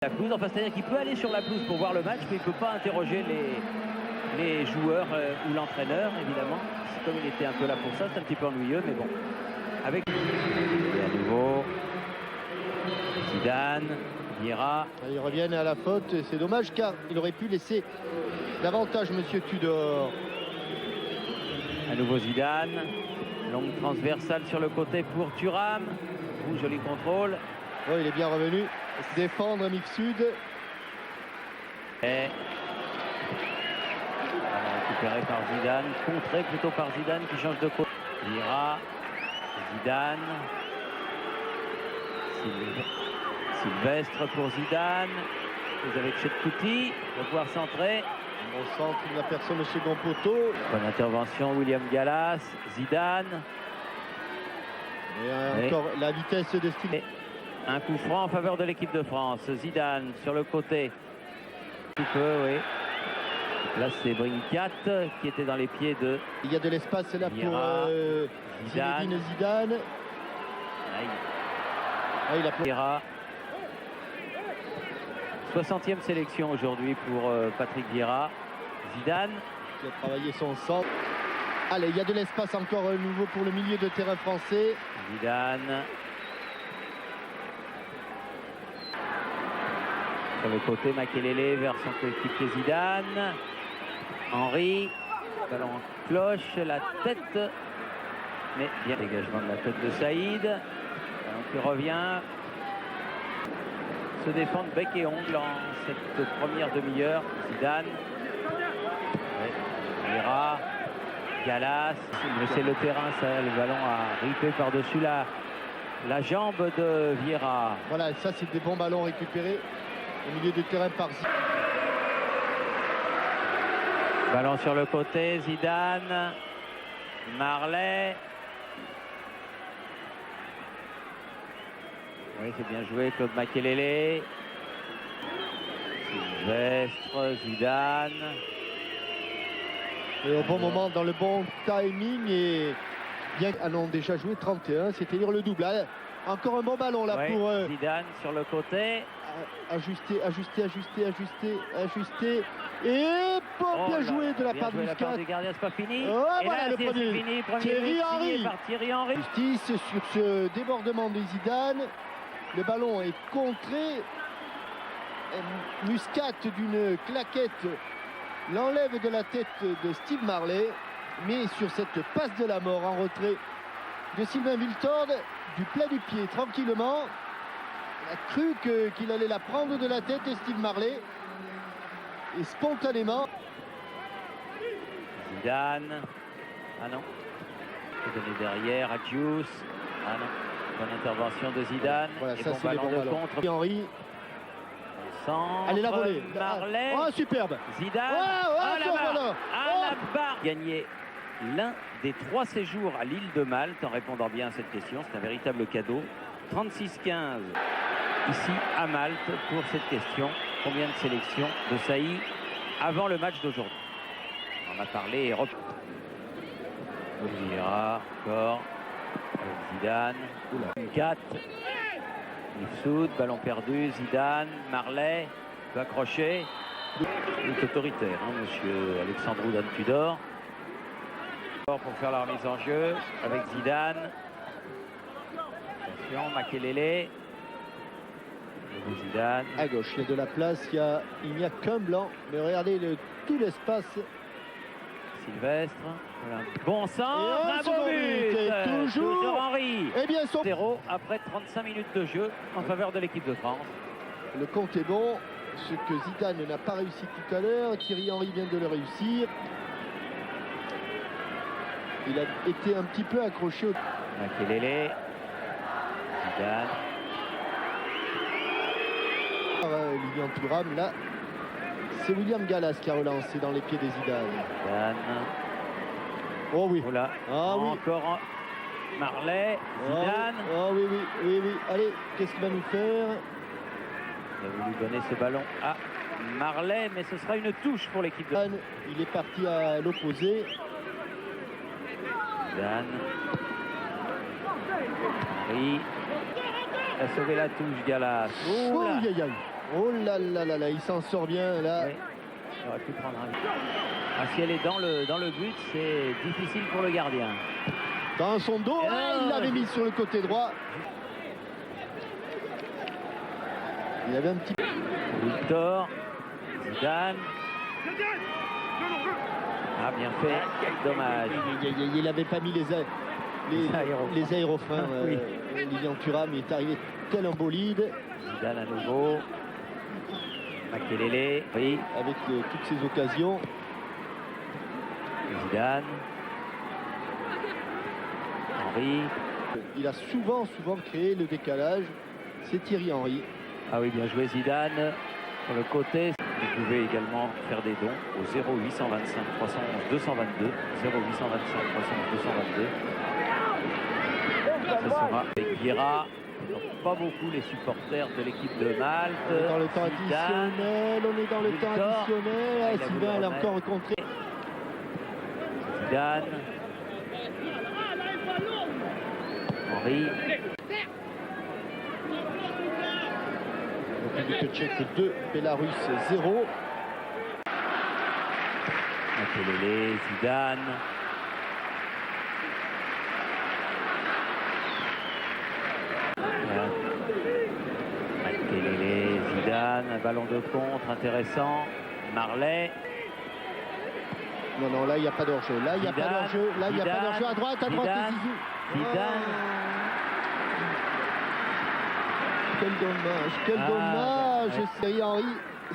La pelouse, enfin c'est-à-dire qu'il peut aller sur la pelouse pour voir le match, mais il ne peut pas interroger les joueurs ou l'entraîneur, évidemment. Comme il était un peu là pour ça, c'est un petit peu ennuyeux, mais bon. Avec et à nouveau Zidane, Vieira. Ils reviennent à la faute, c'est dommage car il aurait pu laisser davantage Monsieur Tudor. À nouveau Zidane, longue transversale sur le côté pour Thuram. Joli contrôle. Oh, il est bien revenu défendre Mifsud. Et récupéré par Zidane, contré plutôt par Zidane qui change de côté. Vieira, Zidane, Sylvestre pour Zidane. Vous avez Tchekouti, va pouvoir centrer. On centre, il n'a personne au second poteau. Bonne intervention, William Gallas, Zidane. Et encore la vitesse de style. Un coup franc en faveur de l'équipe de France. Zidane sur le côté. Un peu, oui. Là, c'est Brincat qui était dans les pieds de. Il y a de l'espace là Vieira, pour Zidane. Il a Vieira. 60e sélection aujourd'hui pour Patrick Vieira. Zidane. Qui a travaillé son centre. Allez, il y a de l'espace encore nouveau pour le milieu de terrain français. Zidane. Sur le côté, Makelele vers son coéquipier Zidane. Henry. Ballon en cloche, la tête. Mais bien dégagement de la tête de Saïd. Ballon qui revient. Se défendre bec et ongle en cette première demi-heure. Zidane. Vieira. Gallas. C'est le terrain, ça, le ballon a ripé par-dessus la jambe de Vieira. Voilà, ça c'est des bons ballons récupérés au milieu du terrain par Zidane. Ballon sur le côté, Zidane. Marley. Oui, c'est bien joué, Claude Makelele. Sylvestre, Zidane. Et au bon moment, dans le bon timing, et bien en ont déjà joué 31, c'est-à-dire le double. Allez, encore un bon ballon là pour Zidane sur le côté. Ajuster. Et bien joué de la part de Muscat. Du gardien, c'est pas fini. Oh, et voilà là, le premier. Fini. Thierry Henry. Par Thierry Henry. Justice sur ce débordement de Zidane. Le ballon est contré. Muscat d'une claquette l'enlève de la tête de Steve Marley. Mais sur cette passe de la mort en retrait de Sylvain Wiltord, du plat du pied, tranquillement. Il a cru qu'il allait la prendre de la tête, Steve Marley. Et spontanément. Zidane. Ah non. Il donné derrière, Adjous. Ah non. Bonne intervention de Zidane. Voilà, et ça bon c'est les ballon bons de ballons. contre. Henry. Centre. Allez, la volée. Marley. Oh, superbe. Zidane. La barre. Gagné l'un des 3 séjours à l'île de Malte en répondant bien à cette question. C'est un véritable cadeau. 36-15 ici à Malte pour cette question. Combien de sélections de Saïd avant le match d'aujourd'hui? On en a parlé et Vieira encore. Zidane. 4. Mifsud, ballon perdu. Zidane, Marley peut accrocher. Il est autoritaire, hein, monsieur Alexandre Dan Tudor. Pour faire la remise en jeu avec Zidane. Attention, Makelele. Zidane. À gauche, il y a de la place, il n'y a qu'un blanc. Mais regardez tout l'espace. Sylvestre. Voilà. Bon sang, un beau but. Toujours Henry. Eh bien, 0 après 35 minutes de jeu en faveur de l'équipe de France. Le compte est bon. Ce que Zidane n'a pas réussi tout à l'heure, Thierry Henry vient de le réussir. Il a été un petit peu accroché au... Makelele. Zidane. Lilian Thuram, là, c'est William Gallas qui a relancé dans les pieds des Zidane. Zidane. Oh oui. Oh là. Ah oui. Encore Marley. Zidane. Oh oui. Allez, qu'est-ce qu'il va nous faire? Il a voulu donner ce ballon à Marley, mais ce sera une touche pour l'équipe de... Il est parti à l'opposé. Zidane. Henry. Il a sauvé la touche, Gallas. Oh, aïe. Oh là là là là, il s'en sort bien là. Oui. Il aurait pu prendre un... Ah, si elle est dans le but, c'est difficile pour le gardien. Dans son dos, il l'avait mis sur le côté droit. Il avait un petit... Victor, Zidane. Ah, bien fait, quel dommage. Il n'avait pas mis les aérofreins. Oui. Lilian Thuram est arrivé tel un bolide. Zidane à nouveau. Makelele, oui. Avec toutes ces occasions. Zidane. Henry. Il a souvent créé le décalage. C'est Thierry Henry. Ah oui, bien joué Zidane. Sur le côté, vous pouvez également faire des dons au 0825 311 222. 0825 311 222. Ce sera avec Vieira. Pas beaucoup les supporters de l'équipe de Malte. On est dans le temps additionnel. On est dans le temps additionnel. Sylvain l'a encore rencontré. Zidane. Henry. République tchèque 2, Bélarus 0. Makelele, Zidane. Makelele, Zidane, un ballon de contre intéressant. Marley. Non, là il n'y a pas d'enjeu. Là il n'y a pas d'enjeu. Là il n'y a pas d'enjeu. À droite, c'est Zizou. Zidane. Quel dommage. Thierry Henry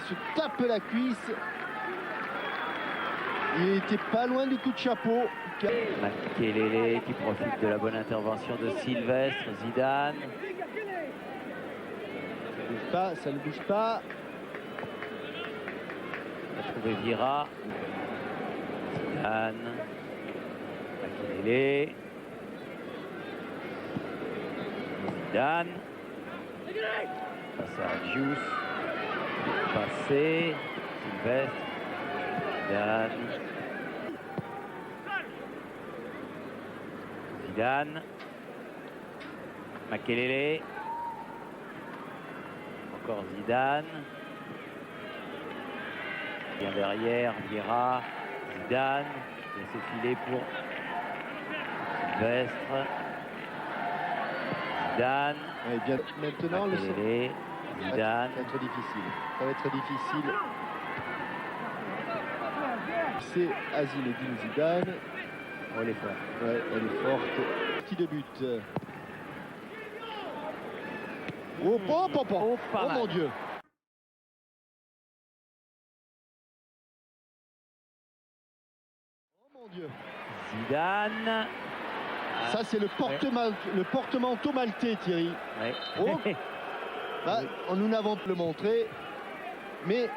se tape la cuisse. Il était pas loin du coup de chapeau. Makelele qui profite de la bonne intervention de Sylvestre. Zidane. Ça ne bouge pas. On a trouvé Vieira. Zidane. Makelele. Zidane. Passe à Diouf. Passé. Sylvestre. Zidane. Zidane. Makelele. Encore Zidane. Bien derrière, Vieira. Zidane. Il s'est filé pour Sylvestre. Zidane. Et bien maintenant Makelele. Zidane. Ça va être difficile. Ça va être difficile. C'est Zinedine Zidane. Oh, elle est forte. Ouais, elle est forte. Petit de but. Oh, mon Dieu. Oh mon Dieu. Zidane. Ça c'est le porte-manteau maltais, Thierry. Ouais. Oh. Bah, nous n'avons pas le montré, mais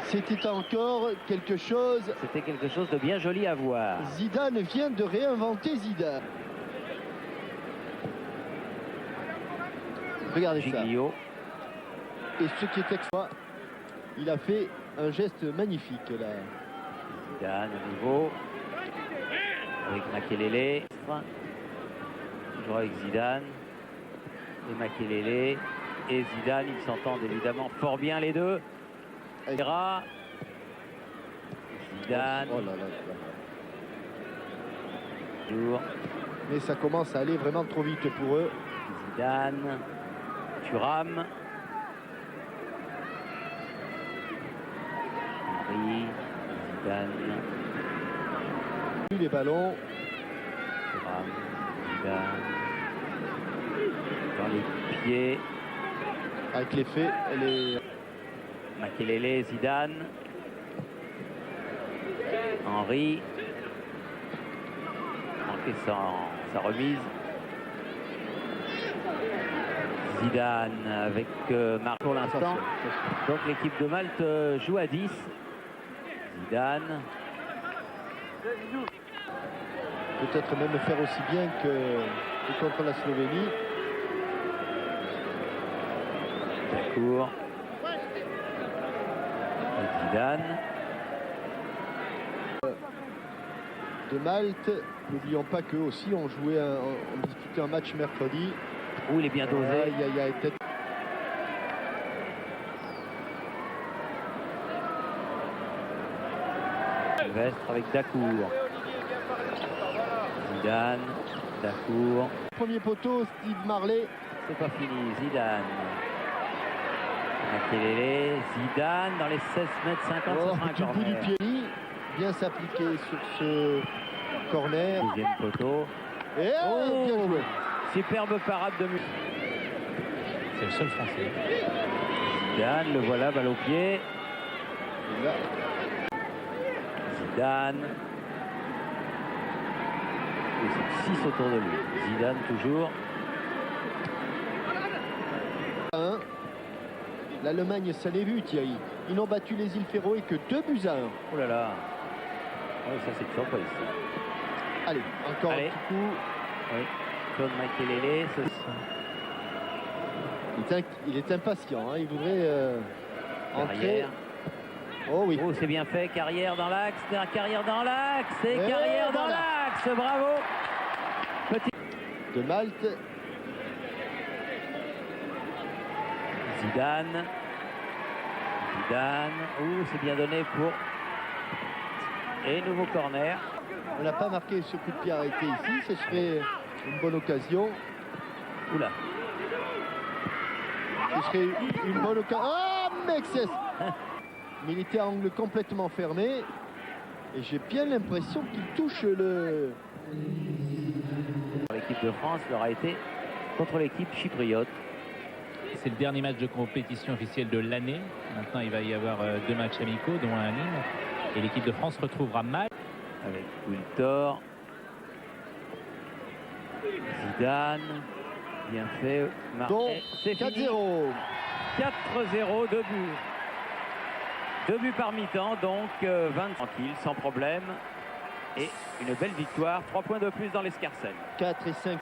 c'était encore quelque chose. C'était quelque chose de bien joli à voir. Zidane vient de réinventer Zidane. Regardez Giglio. Ça. Et ce qui est extra, il a fait un geste magnifique là. Zidane à nouveau. Avec Makelele. Toujours avec Zidane. Et Makelele. Et Zidane, ils s'entendent évidemment fort bien les deux. Vieira. Zidane. Oh là là là. Toujours. Mais ça commence à aller vraiment trop vite pour eux. Zidane. Thuram. Henry. Zidane. Les ballons. Thuram. Zidane. Dans les pieds. Avec l'effet, elle est... Makelele, Zidane. Henry. Manqué sa remise. Zidane avec Marc pour l'instant. Donc l'équipe de Malte joue à 10. Zidane. Peut-être même faire aussi bien que contre la Slovénie. Court. Zidane. De Malte, n'oublions pas qu'eux aussi ont joué, ont disputé un match mercredi. Où il est bien dosé. Il y a peut-être Sylvestre avec Dacour. Zidane, Dacour. Premier poteau, Steve Marley. C'est pas fini, Zidane. Makelele, Zidane dans les 16 mètres 50, Oh, ce sera un du bout du corner. pied. Bien s'appliquer sur ce corner. Deuxième poteau. Et Oh, bien joué. superbe parade de Muller. C'est le seul Français. Zidane, le voilà, balle au pied. Là, Zidane. Ils sont 6 autour de lui. Zidane toujours. 1. L'Allemagne, ça l'est vu, Thierry. Ils n'ont battu les îles Féroé que 2-1. Oh là là. Oui, ça c'est une surprise. Allez, encore Allez. un petit coup. Oui. Claude Makelele. Il est impatient, hein. Il voudrait entrer. Carrière. Oh oui. Oh, c'est bien fait. Carrière dans l'axe. Carrière dans l'axe. Et Et carrière dans voilà. l'axe. Bravo. Petit. De Malte. Zidane. Zidane. Ouh, c'est bien donné pour. Et nouveau corner. On n'a pas marqué ce coup de pied arrêté ici. Ce serait une bonne occasion. Oula. Ce serait une bonne occasion. Oh, Mexès. Mais il était à angle complètement fermé. Et j'ai bien l'impression qu'il touche le... L'équipe de France l'aura été contre l'équipe chypriote. C'est le dernier match de compétition officielle de l'année. Maintenant, il va y avoir 2 matchs amicaux, dont un à Nîmes. Et l'équipe de France retrouvera Malte. Avec Wiltor. Zidane. Bien fait. Donc, C'est fini. 4-0. 4-0, 2 buts. 2 buts par mi-temps, donc 20 tranquille, sans problème. Et une belle victoire, 3 points de plus dans l'escarcelle. 4 et 5.